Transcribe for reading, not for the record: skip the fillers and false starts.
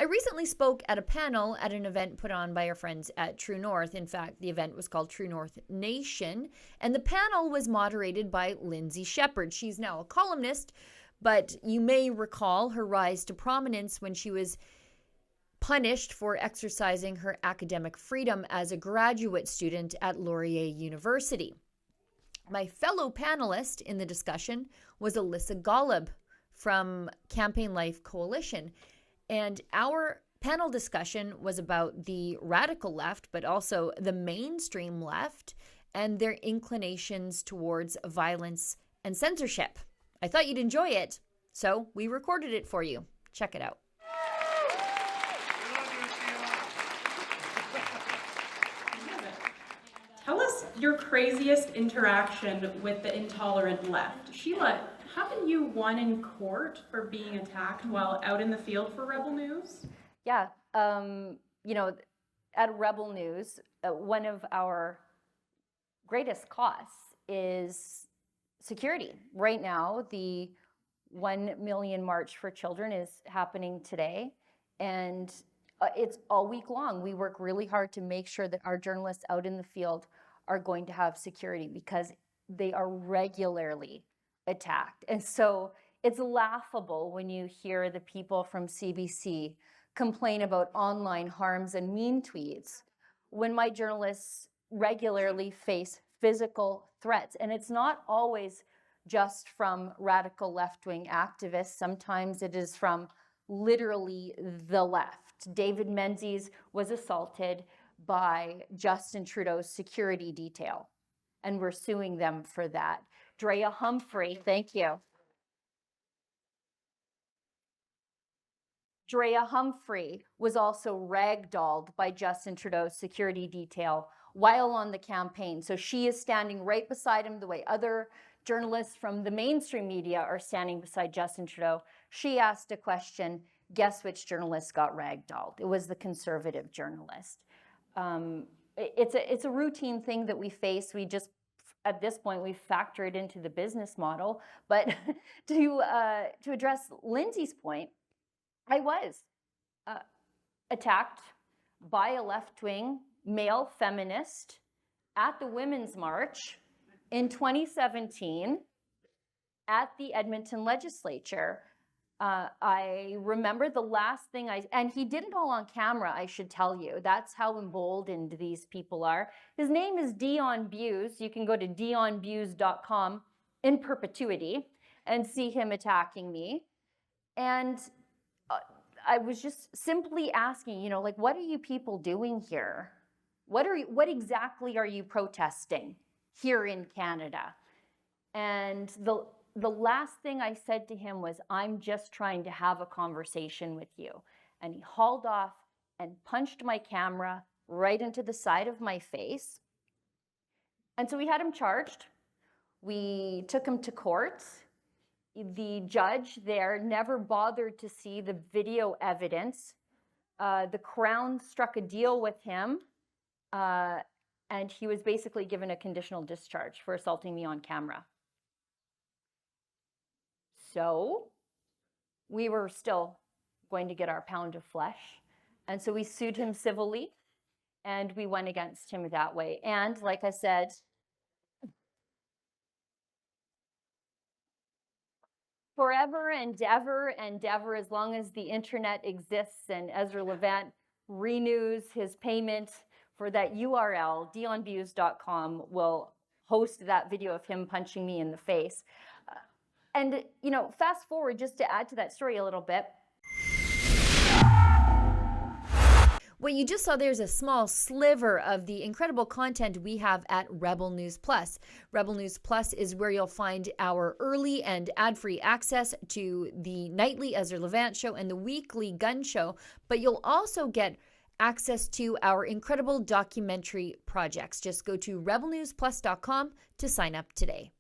I recently spoke at a panel at an event put on by our friends at True North. In fact, the event was called True North Nation, and the panel was moderated by Lindsay Shepherd. She's now a columnist, but you may recall her rise to prominence when she was punished for exercising her academic freedom as a graduate student at Laurier University. My fellow panelist in the discussion was Alyssa Golub from Campaign Life Coalition. And our panel discussion was about the radical left, but also the mainstream left and their inclinations towards violence and censorship. I thought you'd enjoy it, so we recorded it for you. Check it out. Tell us your craziest interaction with the intolerant left. Sheila, haven't you won in court for being attacked while out in the field for Rebel News? Yeah, at Rebel News, one of our greatest costs is security. Right now, the 1 million March for Children is happening today, and it's all week long. We work really hard to make sure that our journalists out in the field are going to have security because they are regularly attacked. And so it's laughable when you hear the people from CBC complain about online harms and mean tweets when my journalists regularly face physical threats. And it's not always just from radical left-wing activists. Sometimes it is from literally the left. David Menzies was assaulted by Justin Trudeau's security detail, and we're suing them for that. Drea Humphrey, thank you. Drea Humphrey was also ragdolled by Justin Trudeau's security detail while on the campaign. So she is standing right beside him the way other journalists from the mainstream media are standing beside Justin Trudeau. She asked a question. Guess which journalist got ragdolled? It was the Conservative journalist. It's a routine thing that we face. We just, at this point, we factor it into the business model. But to address Lindsay's point, I was attacked by a left-wing male feminist at the Women's March in 2017 at the Edmonton legislature. I remember the last thing and he did it all on camera, I should tell you. That's how emboldened these people are. His name is Dion Buse. You can go to dionbuse.com in perpetuity and see him attacking me. And I was just simply asking, what are you people doing here? What exactly are you protesting here in Canada? And the last thing I said to him was, I'm just trying to have a conversation with you. And he hauled off and punched my camera right into the side of my face. And so we had him charged. We took him to court. The judge there never bothered to see the video evidence. The Crown struck a deal with him, and he was basically given a conditional discharge for assaulting me on camera. So we were still going to get our pound of flesh. And so we sued him civilly, and we went against him that way. And like I said, forever and ever, as long as the internet exists and Ezra Levant renews his payment for that URL, dionbuse.com will host that video of him punching me in the face. And, fast forward just to add to that story a little bit. What you just saw there is a small sliver of the incredible content we have at Rebel News Plus. Rebel News Plus is where you'll find our early and ad-free access to the nightly Ezra Levant show and the weekly Gun show, but you'll also get access to our incredible documentary projects. Just go to rebelnewsplus.com to sign up today.